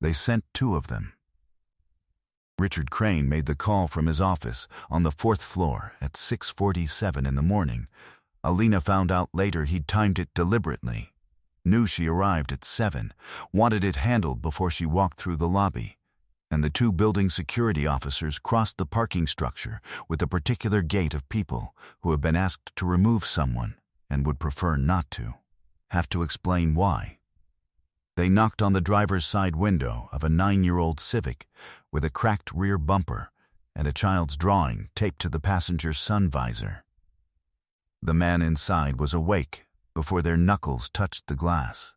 They sent two of them. Richard Crane made the call from his office on the 4th floor at 6:47 in the morning. Alina found out later he'd timed it deliberately. Knew she arrived at 7, wanted it handled before she walked through the lobby, and the two building security officers crossed the parking structure with a particular gate of people who have been asked to remove someone and would prefer not to have to explain why. They knocked on the driver's side window of a 9-year-old Civic with a cracked rear bumper and a child's drawing taped to the passenger's sun visor. The man inside was awake before their knuckles touched the glass.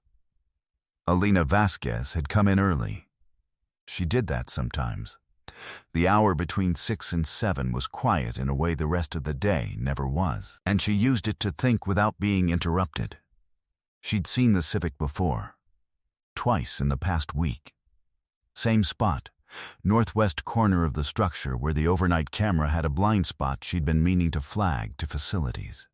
Alina Vasquez had come in early. She did that sometimes. The hour between 6 and 7 was quiet in a way the rest of the day never was, and she used it to think without being interrupted. She'd seen the Civic before. Twice in the past week. Same spot, northwest corner of the structure where the overnight camera had a blind spot she'd been meaning to flag to facilities.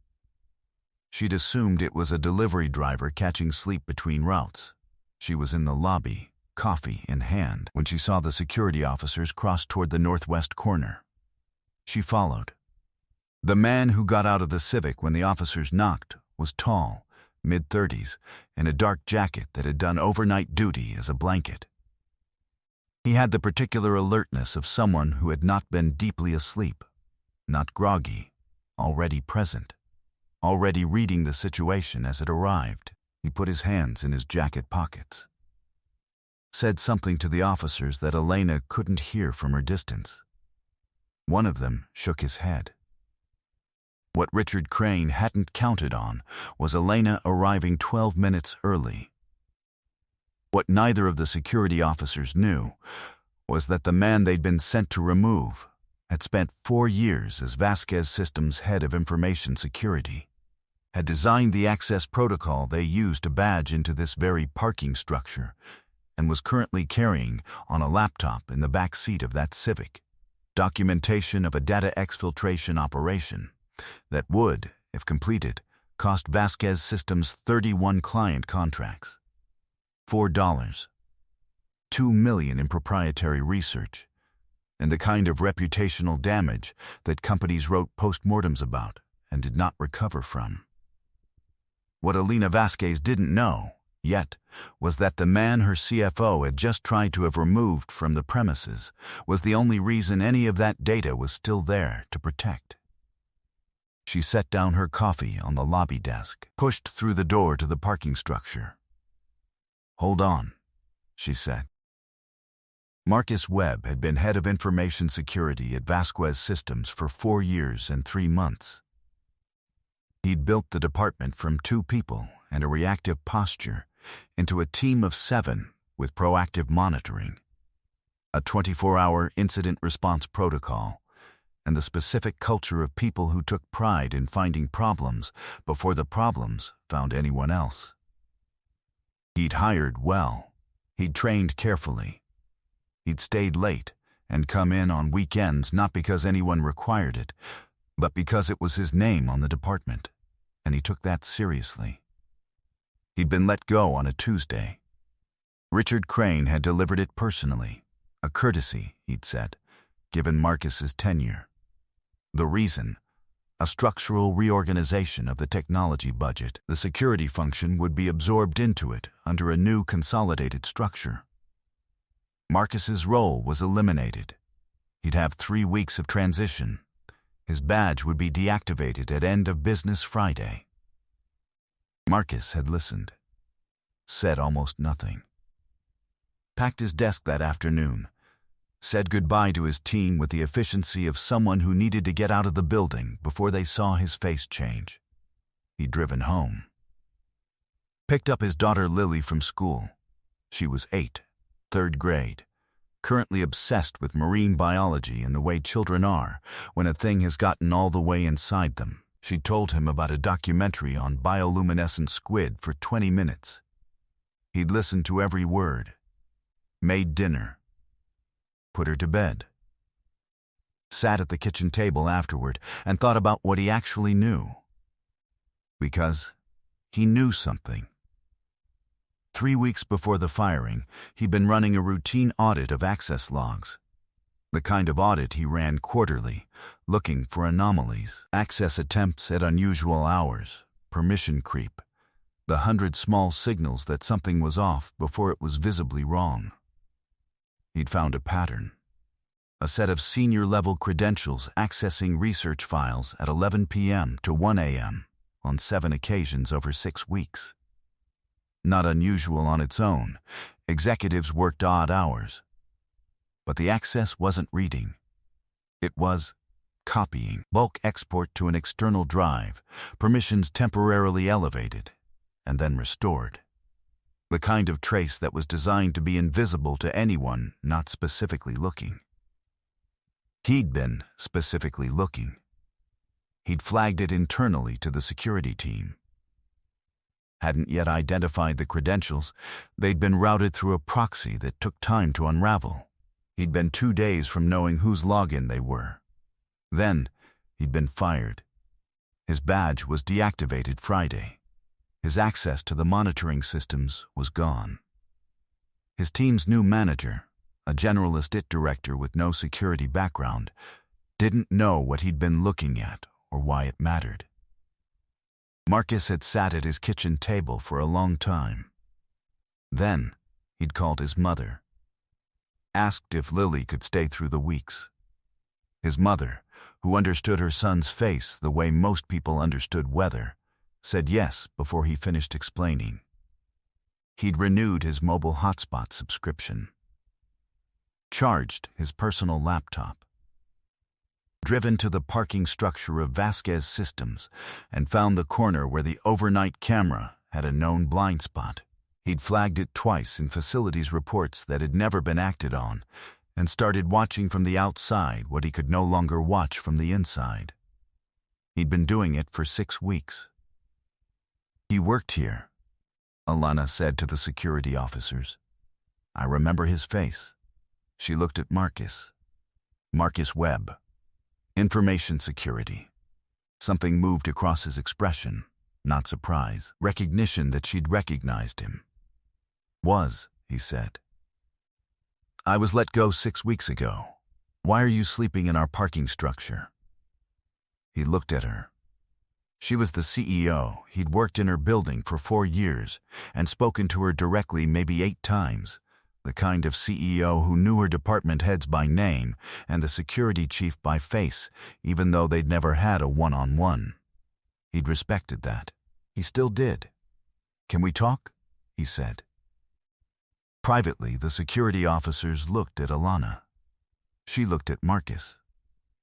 She'd assumed it was a delivery driver catching sleep between routes. She was in the lobby, coffee in hand, when she saw the security officers cross toward the northwest corner. She followed. The man who got out of the Civic when the officers knocked was tall, mid-30s, in a dark jacket that had done overnight duty as a blanket. He had the particular alertness of someone who had not been deeply asleep, not groggy, already present, already reading the situation as it arrived. He put his hands in his jacket pockets. Said something to the officers that Alina couldn't hear from her distance. One of them shook his head. What Richard Crane hadn't counted on was Alina arriving 12 minutes early. What neither of the security officers knew was that the man they'd been sent to remove had spent 4 years as Vasquez Systems' head of information security, had designed the access protocol they used to badge into this very parking structure, and was currently carrying on a laptop in the back seat of that Civic documentation of a data exfiltration operation that would, if completed, cost Vasquez Systems 31 client contracts, $4, $2 million in proprietary research, and the kind of reputational damage that companies wrote postmortems about and did not recover from. What Alina Vasquez didn't know, yet, was that the man her CFO had just tried to have removed from the premises was the only reason any of that data was still there to protect. She set down her coffee on the lobby desk, pushed through the door to the parking structure. "Hold on," she said. Marcus Webb had been head of information security at Vasquez Systems for 4 years and 3 months. He'd built the department from 2 people and a reactive posture into a team of 7 with proactive monitoring, a 24-hour incident response protocol, and the specific culture of people who took pride in finding problems before the problems found anyone else. He'd hired well. He'd trained carefully. He'd stayed late and come in on weekends not because anyone required it, but because it was his name on the department, and he took that seriously. He'd been let go on a Tuesday. Richard Crane had delivered it personally, a courtesy, he'd said, given Marcus's tenure. The reason? A structural reorganization of the technology budget. The security function would be absorbed into it under a new consolidated structure. Marcus's role was eliminated. He'd have 3 weeks of transition. His badge would be deactivated at end of business Friday. Marcus had listened, said almost nothing. Packed his desk that afternoon, said goodbye to his team with the efficiency of someone who needed to get out of the building before they saw his face change. He'd driven home. Picked up his daughter Lily from school. She was 8, 3rd grade, currently obsessed with marine biology and the way children are when a thing has gotten all the way inside them. She told him about a documentary on bioluminescent squid for 20 minutes. He'd listened to every word. Made dinner. Put her to bed. Sat at the kitchen table afterward and thought about what he actually knew. Because he knew something. 3 weeks before the firing, he'd been running a routine audit of access logs. The kind of audit he ran quarterly, looking for anomalies, access attempts at unusual hours, permission creep, the 100 small signals that something was off before it was visibly wrong. He'd found a pattern. A set of senior-level credentials accessing research files at 11 p.m. to 1 a.m. on 7 occasions over 6 weeks. Not unusual on its own, executives worked odd hours. But the access wasn't reading. It was copying. Bulk export to an external drive, permissions temporarily elevated, and then restored. The kind of trace that was designed to be invisible to anyone not specifically looking. He'd been specifically looking. He'd flagged it internally to the security team. Hadn't yet identified the credentials, they'd been routed through a proxy that took time to unravel. He'd been 2 days from knowing whose login they were. Then, he'd been fired. His badge was deactivated Friday. His access to the monitoring systems was gone. His team's new manager, a generalist IT director with no security background, didn't know what he'd been looking at or why it mattered. Marcus had sat at his kitchen table for a long time. Then, he'd called his mother. Asked if Lily could stay through the weeks. His mother, who understood her son's face the way most people understood weather, said yes before he finished explaining. He'd renewed his mobile hotspot subscription. Charged his personal laptop. Driven to the parking structure of Vasquez Systems and found the corner where the overnight camera had a known blind spot. He'd flagged it twice in facilities reports that had never been acted on and started watching from the outside what he could no longer watch from the inside. He'd been doing it for 6 weeks. He worked here, Alana said to the security officers. I remember his face. She looked at Marcus. Marcus Webb. Information security. Something moved across his expression, not surprise, recognition that she'd recognized him. He said. I was let go 6 weeks ago. Why are you sleeping in our parking structure? He looked at her. She was the CEO. He'd worked in her building for 4 years and spoken to her directly maybe 8 times. The kind of CEO who knew her department heads by name and the security chief by face, even though they'd never had a one-on-one. He'd respected that. He still did. Can we talk? He said. Privately, the security officers looked at Alana. She looked at Marcus,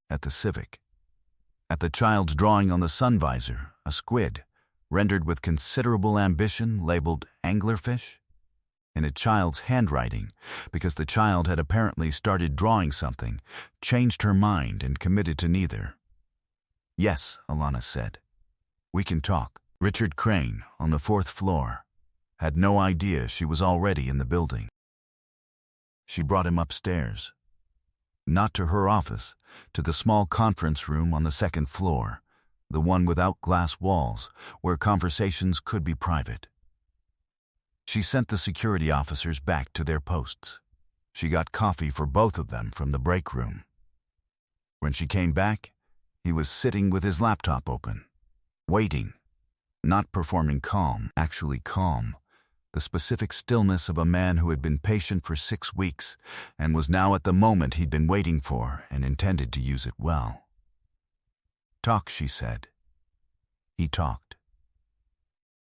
at the Civic, at the child's drawing on the sun visor, a squid, rendered with considerable ambition, labeled anglerfish, in a child's handwriting, because the child had apparently started drawing something, changed her mind and committed to neither. Yes, Alana said. We can talk. Richard Crane, on the 4th floor, had no idea she was already in the building. She brought him upstairs. Not to her office, to the small conference room on the 2nd floor, the one without glass walls, where conversations could be private. She sent the security officers back to their posts. She got coffee for both of them from the break room. When she came back, he was sitting with his laptop open, waiting, not performing calm, actually calm, the specific stillness of a man who had been patient for 6 weeks and was now at the moment he'd been waiting for and intended to use it well. Talk, she said. He talked.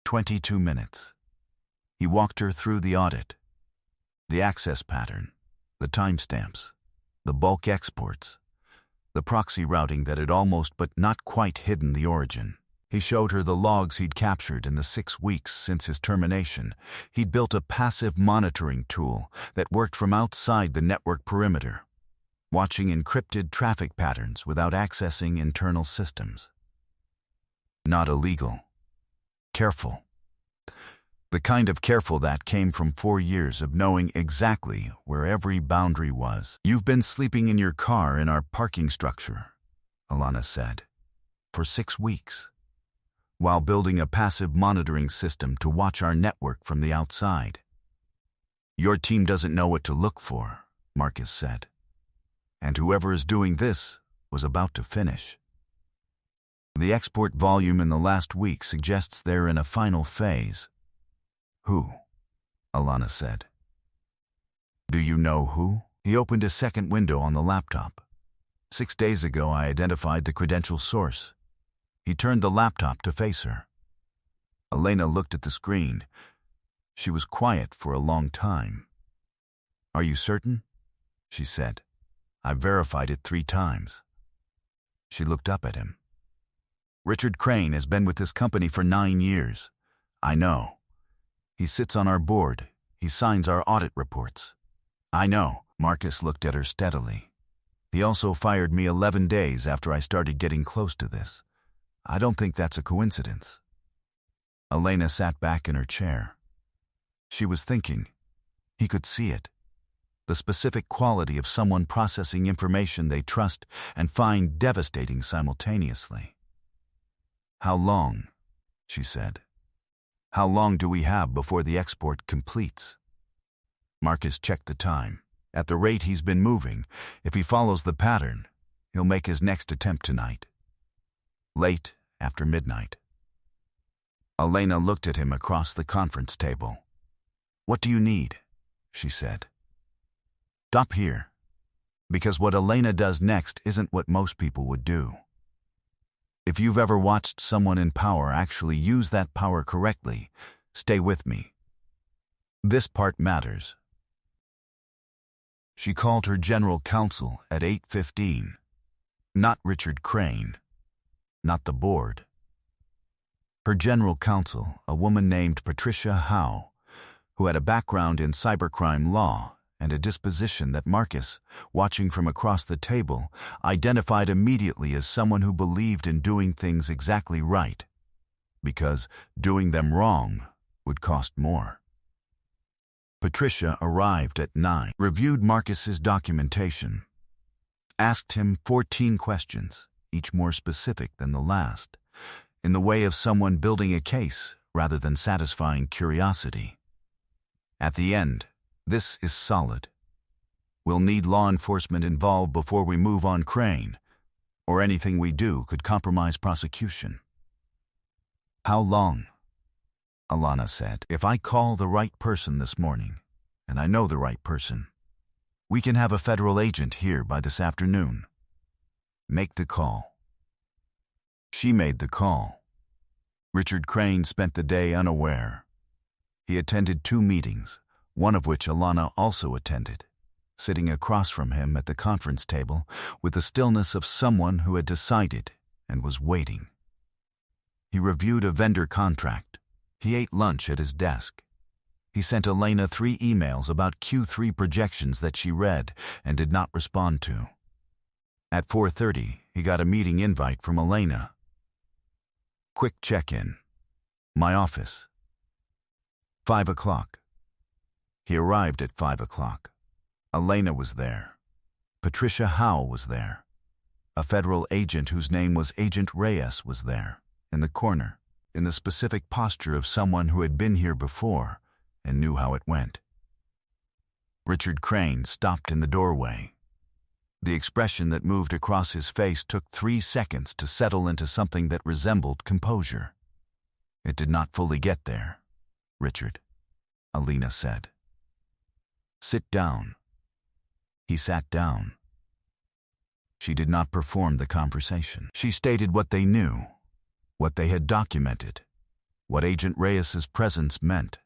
22 minutes. He walked her through the audit, the access pattern, the timestamps, the bulk exports, the proxy routing that had almost but not quite hidden the origin. He showed her the logs he'd captured in the 6 weeks since his termination. He'd built a passive monitoring tool that worked from outside the network perimeter, watching encrypted traffic patterns without accessing internal systems. Not illegal. Careful. The kind of careful that came from 4 years of knowing exactly where every boundary was. You've been sleeping in your car in our parking structure, Alana said, for 6 weeks, while building a passive monitoring system to watch our network from the outside. Your team doesn't know what to look for, Marcus said. And whoever is doing this was about to finish. The export volume in the last week suggests they're in a final phase. Who? Alana said. Do you know who? He opened a second window on the laptop. 6 days ago, I identified the credential source. He turned the laptop to face her. Elena looked at the screen. She was quiet for a long time. Are you certain? She said. I verified it 3 times. She looked up at him. Richard Crane has been with this company for 9 years. I know. He sits on our board. He signs our audit reports. I know. Marcus looked at her steadily. He also fired me 11 days after I started getting close to this. I don't think that's a coincidence. Elena sat back in her chair. She was thinking. He could see it. The specific quality of someone processing information they trust and find devastating simultaneously. How long? She said. How long do we have before the export completes? Marcus checked the time. At the rate he's been moving, if he follows the pattern, he'll make his next attempt tonight. Late after midnight. Elena looked at him across the conference table. What do you need? She said. Stop here. Because what Elena does next isn't what most people would do. If you've ever watched someone in power actually use that power correctly, stay with me. This part matters. She called her general counsel at 8:15. Not Richard Crane. Not the board. Her general counsel, a woman named Patricia Howe, who had a background in cybercrime law and a disposition that Marcus, watching from across the table, identified immediately as someone who believed in doing things exactly right, because doing them wrong would cost more. Patricia arrived at 9, reviewed Marcus's documentation, asked him 14 questions, each more specific than the last, in the way of someone building a case rather than satisfying curiosity. At the end, this is solid. We'll need law enforcement involved before we move on Crane, or anything we do could compromise prosecution. How long? Alana said. If I call the right person this morning, and I know the right person, we can have a federal agent here by this afternoon. Make the call. She made the call. Richard Crane spent the day unaware. He attended 2 meetings, one of which Alana also attended, sitting across from him at the conference table with the stillness of someone who had decided and was waiting. He reviewed a vendor contract. He ate lunch at his desk. He sent Elena 3 emails about Q3 projections that she read and did not respond to. At 4:30, he got a meeting invite from Elena. Quick check-in. My office. 5 o'clock. He arrived at 5 o'clock. Elena was there. Patricia Howe was there. A federal agent whose name was Agent Reyes was there, in the corner, in the specific posture of someone who had been here before and knew how it went. Richard Crane stopped in the doorway. The expression that moved across his face took 3 seconds to settle into something that resembled composure. It did not fully get there, Richard, Alina said. Sit down. He sat down. She did not perform the conversation. She stated what they knew, what they had documented, what Agent Reyes's presence meant.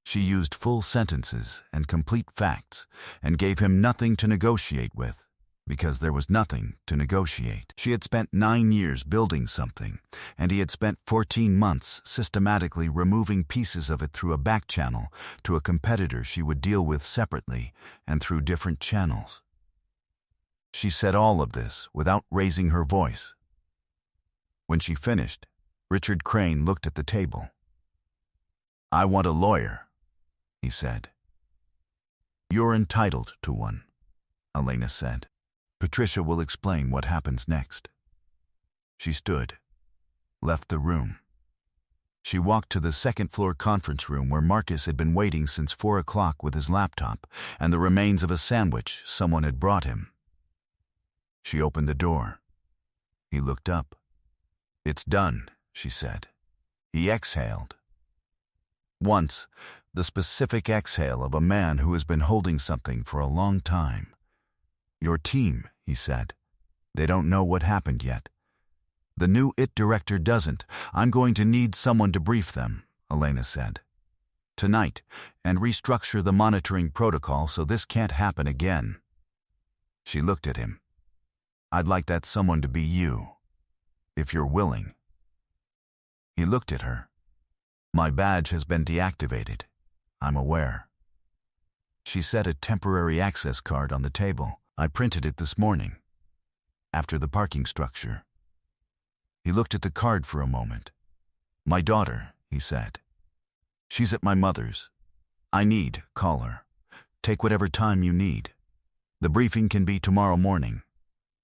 She used full sentences and complete facts and gave him nothing to negotiate with, because there was nothing to negotiate. She had spent 9 years building something, and he had spent 14 months systematically removing pieces of it through a back channel to a competitor she would deal with separately and through different channels. She said all of this without raising her voice. When she finished, Richard Crane looked at the table. I want a lawyer, he said. You're entitled to one, Elena said. Patricia will explain what happens next. She stood, left the room. She walked to the second-floor conference room where Marcus had been waiting since 4 o'clock with his laptop and the remains of a sandwich someone had brought him. She opened the door. He looked up. "It's done," she said. He exhaled. Once, the specific exhale of a man who has been holding something for a long time. "Your team," he said. "They don't know what happened yet. The new IT director doesn't. I'm going to need someone to brief them," Elena said. "Tonight, and restructure the monitoring protocol so this can't happen again." She looked at him. "I'd like that someone to be you, if you're willing." He looked at her. "My badge has been deactivated. I'm aware." She set a temporary access card on the table. "I printed it this morning, after the parking structure." He looked at the card for a moment. "My daughter," he said. "She's at my mother's. Call her. Take whatever time you need. The briefing can be tomorrow morning.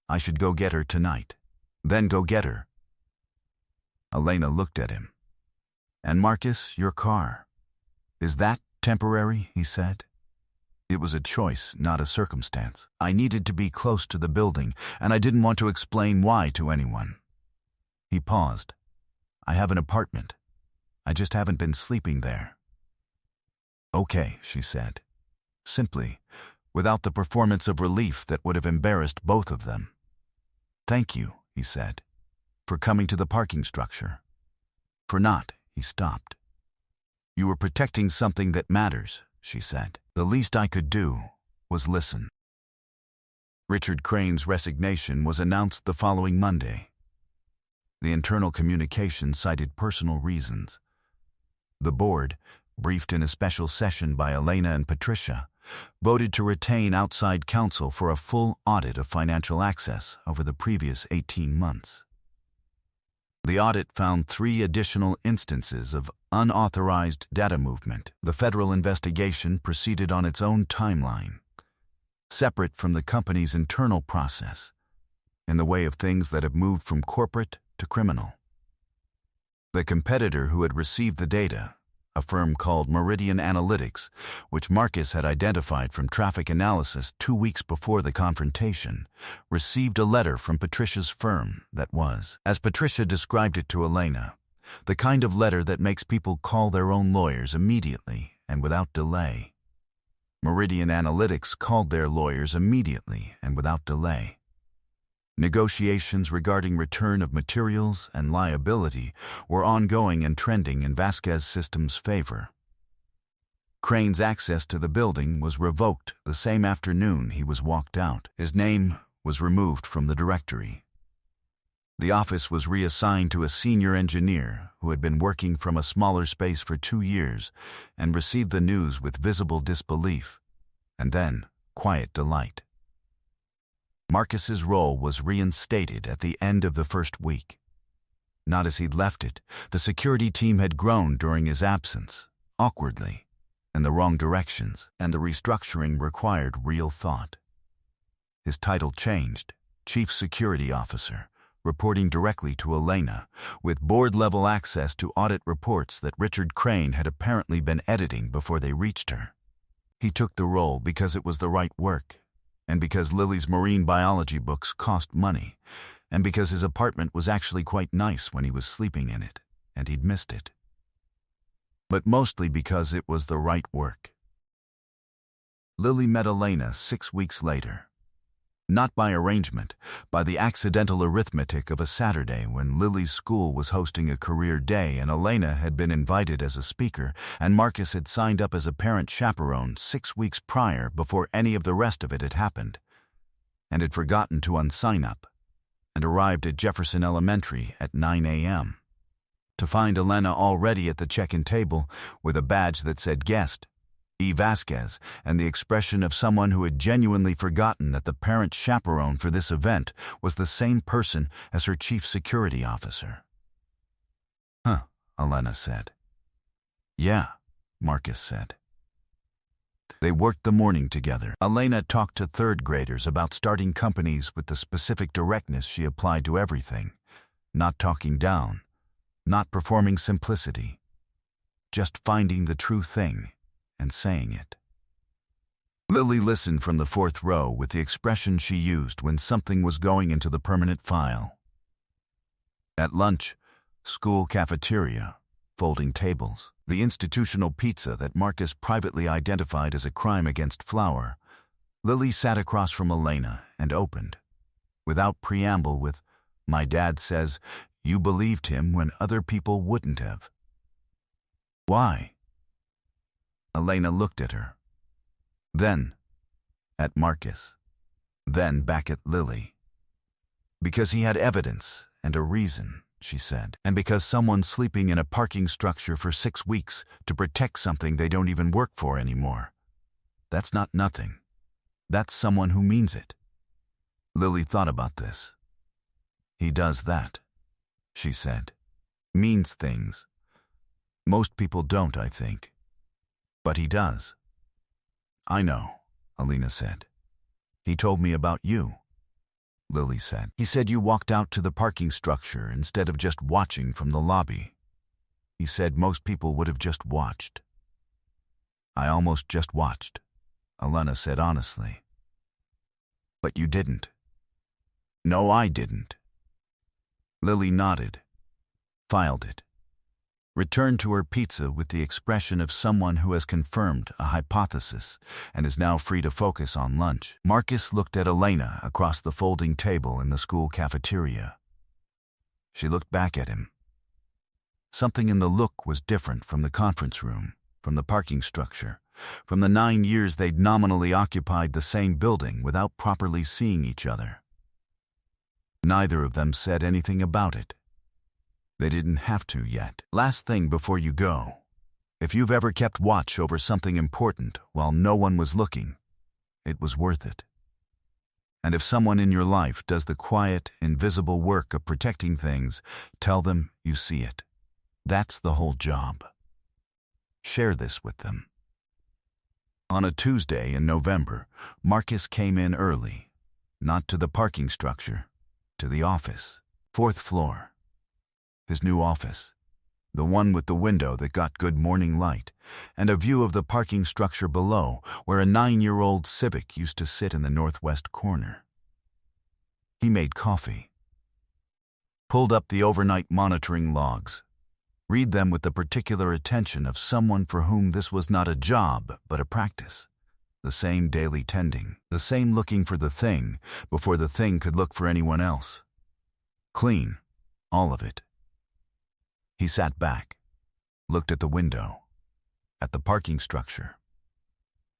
I should go get her tonight. Then go get her." Elena looked at him. "And Marcus, your car. Is that temporary?" he said. "It was a choice, not a circumstance. I needed to be close to the building, and I didn't want to explain why to anyone." He paused. "I have an apartment. I just haven't been sleeping there." "Okay," she said, simply, without the performance of relief that would have embarrassed both of them. "Thank you," he said, "for coming to the parking structure." "For not," he stopped. "You were protecting something that matters," she said. "The least I could do was listen." Richard Crane's resignation was announced the following Monday. The internal communication cited personal reasons. The board, briefed in a special session by Elena and Patricia, voted to retain outside counsel for a full audit of financial access over the previous 18 months. The audit found 3 additional instances of unauthorized data movement. The federal investigation proceeded on its own timeline, separate from the company's internal process, in the way of things that have moved from corporate to criminal. The competitor who had received the data, a firm called Meridian Analytics, which Marcus had identified from traffic analysis 2 weeks before the confrontation, received a letter from Patricia's firm that was, as Patricia described it to Elena, the kind of letter that makes people call their own lawyers immediately and without delay. Meridian Analytics called their lawyers immediately and without delay. Negotiations regarding return of materials and liability were ongoing and trending in Vasquez Systems' favor. Crane's access to the building was revoked the same afternoon he was walked out. His name was removed from the directory. The office was reassigned to a senior engineer who had been working from a smaller space for 2 years and received the news with visible disbelief, and then quiet delight. Marcus's role was reinstated at the end of the first week. Not as he'd left it. The security team had grown during his absence, awkwardly, in the wrong directions, and the restructuring required real thought. His title changed, Chief Security Officer, reporting directly to Elena, with board-level access to audit reports that Richard Crane had apparently been editing before they reached her. He took the role because it was the right work, and because Lily's marine biology books cost money, and because his apartment was actually quite nice when he was sleeping in it, and he'd missed it. But mostly because it was the right work. Lily met Elena 6 weeks later. Not by arrangement, by the accidental arithmetic of a Saturday when Lily's school was hosting a career day and Elena had been invited as a speaker and Marcus had signed up as a parent chaperone 6 weeks prior before any of the rest of it had happened, and had forgotten to unsign up, and arrived at Jefferson Elementary at 9 a.m. to find Elena already at the check-in table with a badge that said guest, E. Vasquez, and the expression of someone who had genuinely forgotten that the parent chaperone for this event was the same person as her chief security officer. "Huh," Elena said. "Yeah," Marcus said. They worked the morning together. Elena talked to third graders about starting companies with the specific directness she applied to everything, not talking down, not performing simplicity, just finding the true thing and saying it. Lily listened from the fourth row with the expression she used when something was going into the permanent file. At lunch, school cafeteria, folding tables, the institutional pizza that Marcus privately identified as a crime against Flower, Lily sat across from Elena and opened, without preamble, with, "My dad says you believed him when other people wouldn't have." "Why?" Elena looked at her, then at Marcus, then back at Lily. "Because he had evidence and a reason," she said, "and because someone's sleeping in a parking structure for 6 weeks to protect something they don't even work for anymore. That's not nothing. That's someone who means it." Lily thought about this. "He does that," she said. "Means things. Most people don't, I think. But he does." "I know," Elena said. "He told me about you," Lily said. "He said you walked out to the parking structure instead of just watching from the lobby. He said most people would have just watched." "I almost just watched," Elena said honestly. "But you didn't." "No, I didn't." Lily nodded, filed it, returned to her pizza with the expression of someone who has confirmed a hypothesis and is now free to focus on lunch. Marcus looked at Elena across the folding table in the school cafeteria. She looked back at him. Something in the look was different from the conference room, from the parking structure, from the 9 years they'd nominally occupied the same building without properly seeing each other. Neither of them said anything about it. They didn't have to yet. "Last thing before you go. If you've ever kept watch over something important while no one was looking, it was worth it. And if someone in your life does the quiet, invisible work of protecting things, tell them you see it. That's the whole job. Share this with them." On a Tuesday in November, Marcus came in early, not to the parking structure, to the office, 4th floor. His new office, the one with the window that got good morning light, and a view of the parking structure below where a 9-year-old Civic used to sit in the northwest corner. He made coffee, pulled up the overnight monitoring logs, read them with the particular attention of someone for whom this was not a job but a practice, the same daily tending, the same looking for the thing before the thing could look for anyone else. Clean, all of it. He sat back, looked at the window, at the parking structure,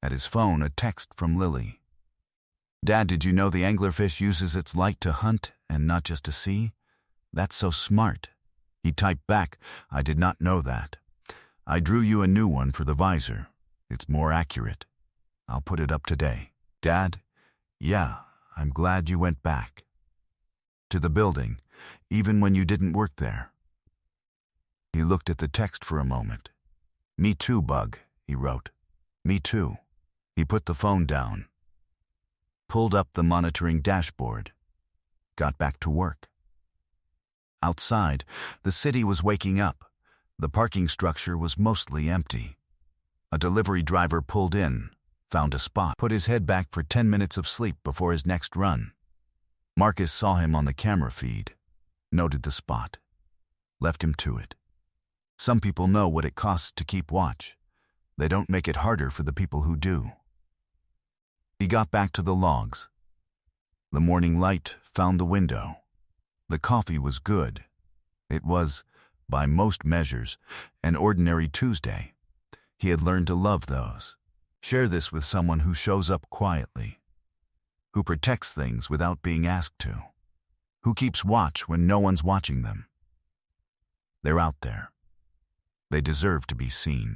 at his phone, a text from Lily. "Dad, did you know the anglerfish uses its light to hunt and not just to see? That's so smart." He typed back, "I did not know that. I drew you a new one for the visor. It's more accurate. I'll put it up today." "Dad, yeah, I'm glad you went back to the building, even when you didn't work there." He looked at the text for a moment. "Me too, Bug," he wrote. "Me too." He put the phone down, pulled up the monitoring dashboard, got back to work. Outside, the city was waking up. The parking structure was mostly empty. A delivery driver pulled in, found a spot, put his head back for 10 minutes of sleep before his next run. Marcus saw him on the camera feed, noted the spot, left him to it. Some people know what it costs to keep watch. They don't make it harder for the people who do. He got back to the logs. The morning light found the window. The coffee was good. It was, by most measures, an ordinary Tuesday. He had learned to love those. Share this with someone who shows up quietly, who protects things without being asked to, who keeps watch when no one's watching them. They're out there. They deserve to be seen.